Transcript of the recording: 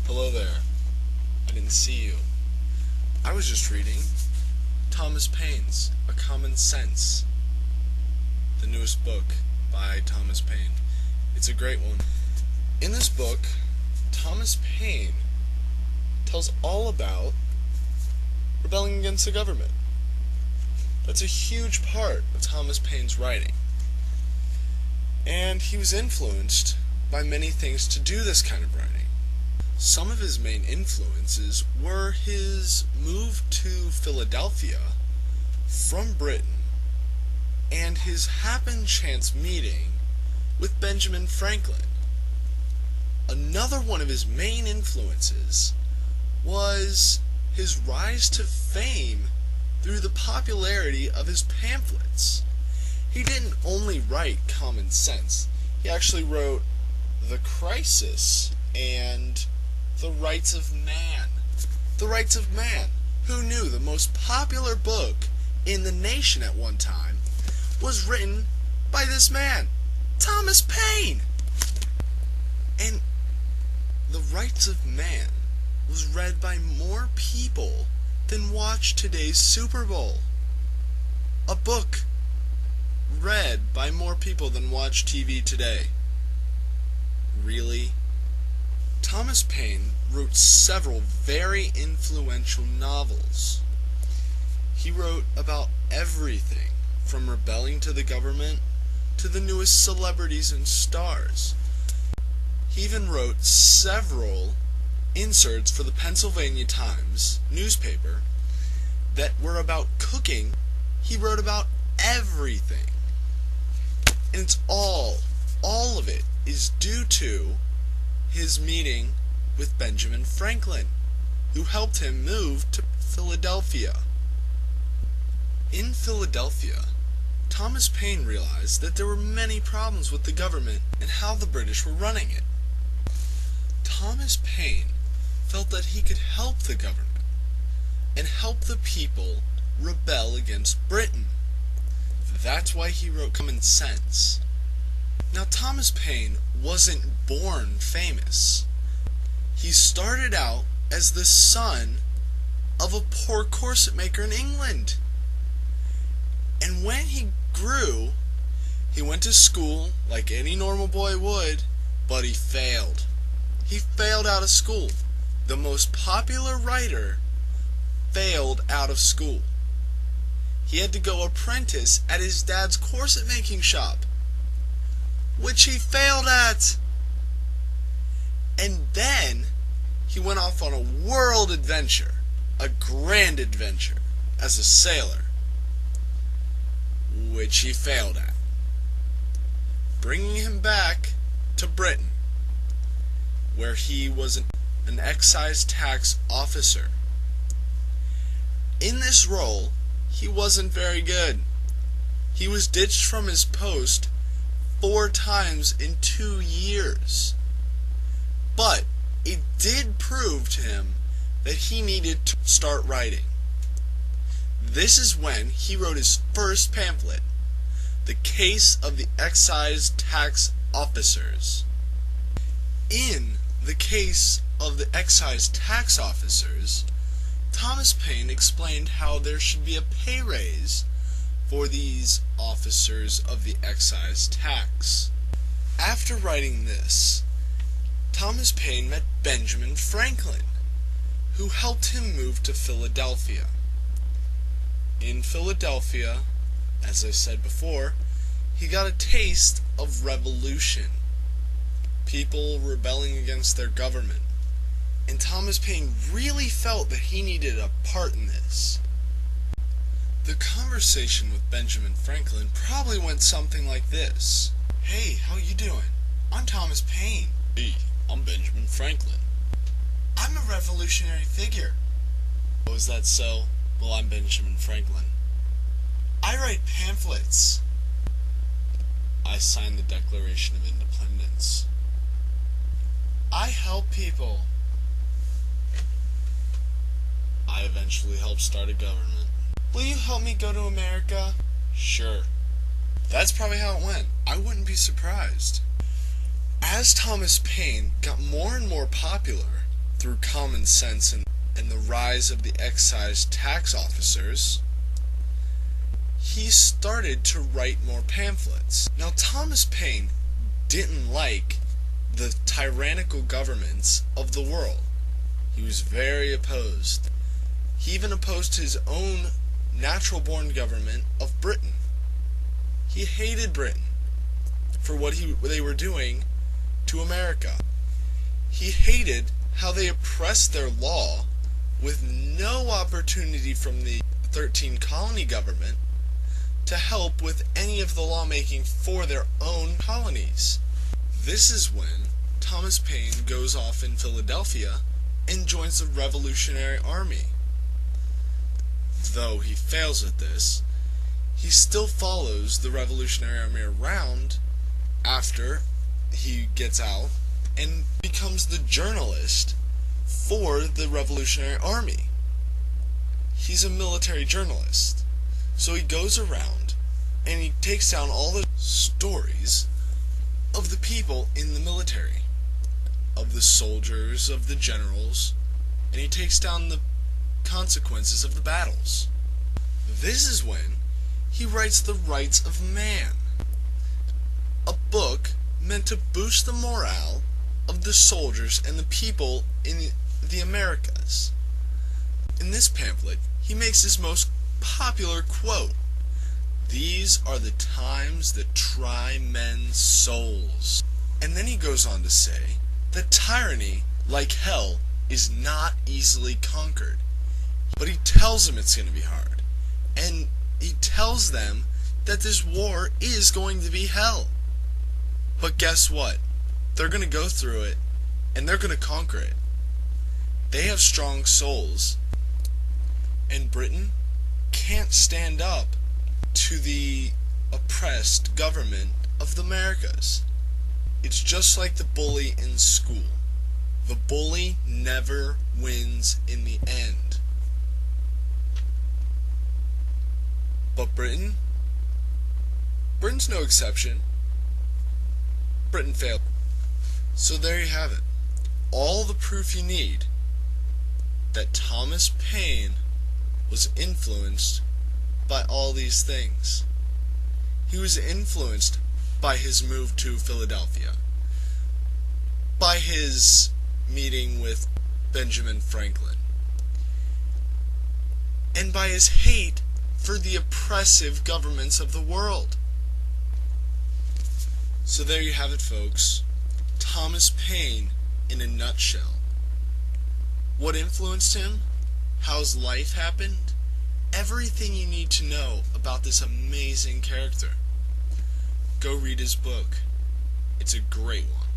Hello there. I didn't see you. I was just reading Thomas Paine's A Common Sense, the newest book by Thomas Paine. It's a great one. In this book, Thomas Paine tells all about rebelling against the government. That's a huge part of Thomas Paine's writing. And he was influenced by many things to do this kind of writing. Some of his main influences were his move to Philadelphia from Britain and his happen-chance meeting with Benjamin Franklin. Another one of his main influences was his rise to fame through the popularity of his pamphlets. He didn't only write Common Sense, he actually wrote The Crisis and The Rights of Man. The Rights of Man. Who knew the most popular book in the nation at one time was written by this man, Thomas Paine? And The Rights of Man was read by more people than watched today's Super Bowl. A book read by more people than watch TV today. Really? Thomas Paine wrote several very influential novels. He wrote about everything from rebelling to the government to the newest celebrities and stars. He even wrote several inserts for the Pennsylvania Times newspaper that were about cooking. He wrote about everything. And it's all of it is due to his meeting with Benjamin Franklin, who helped him move to Philadelphia. In Philadelphia, Thomas Paine realized that there were many problems with the government and how the British were running it. Thomas Paine felt that he could help the government and help the people rebel against Britain. That's why he wrote Common Sense. Now, Thomas Paine wasn't born famous. He started out as the son of a poor corset maker in England. And when he grew, he went to school like any normal boy would, but he failed. He failed out of school. The most popular writer failed out of school. He had to go apprentice at his dad's corset making shop, which he failed at. And then he went off on a world adventure, a grand adventure, as a sailor, which he failed at, bringing him back to Britain, where he was an excise tax officer. In this role, he wasn't very good. He was ditched from his post 4 times in 2 years. But it did prove to him that he needed to start writing. This is when he wrote his first pamphlet, The Case of the Excise Tax Officers. In The Case of the Excise Tax Officers, Thomas Paine explained how there should be a pay raise for these officers of the excise tax. After writing this, Thomas Paine met Benjamin Franklin, who helped him move to Philadelphia. In Philadelphia, as I said before, he got a taste of revolution, people rebelling against their government. And Thomas Paine really felt that he needed a part in this. The conversation with Benjamin Franklin probably went something like this. Hey, how you doing? I'm Thomas Paine. Hey, I'm Benjamin Franklin. I'm a revolutionary figure. Oh, is that so? Well, I'm Benjamin Franklin. I write pamphlets. I signed the Declaration of Independence. I help people. I eventually helped start a government. Will you help me go to America? Sure. That's probably how it went. I wouldn't be surprised. As Thomas Paine got more and more popular through common sense and the rise of the excise tax officers, he started to write more pamphlets. Now, Thomas Paine didn't like the tyrannical governments of the world. He was very opposed. He even opposed his own natural-born government of Britain. He hated Britain for what they were doing to America. He hated how they oppressed their law with no opportunity from the 13 colony government to help with any of the lawmaking for their own colonies. This is when Thomas Paine goes off in Philadelphia and joins the Revolutionary Army. Though he fails at this, he still follows the Revolutionary Army around after he gets out and becomes the journalist for the Revolutionary Army. He's a military journalist. So he goes around and he takes down all the stories of the people in the military, of the soldiers, of the generals, and he takes down the consequences of the battles. This is when he writes The Rights of Man, a book meant to boost the morale of the soldiers and the people in the Americas. In this pamphlet, he makes his most popular quote: "These are the times that try men's souls." And then he goes on to say that tyranny, like hell, is not easily conquered. But he tells them it's going to be hard. And he tells them that this war is going to be hell. But guess what? They're going to go through it, and they're going to conquer it. They have strong souls. And Britain can't stand up to the oppressed government of the Americas. It's just like the bully in school. The bully never wins in the end. But Britain's no exception. Britain failed. So there you have it. All the proof you need that Thomas Paine was influenced by all these things. He was influenced by his move to Philadelphia, by his meeting with Benjamin Franklin, and by his hate for the oppressive governments of the world. So there you have it, folks. Thomas Paine in a nutshell. What influenced him? How his life happened? Everything you need to know about this amazing character. Go read his book. It's a great one.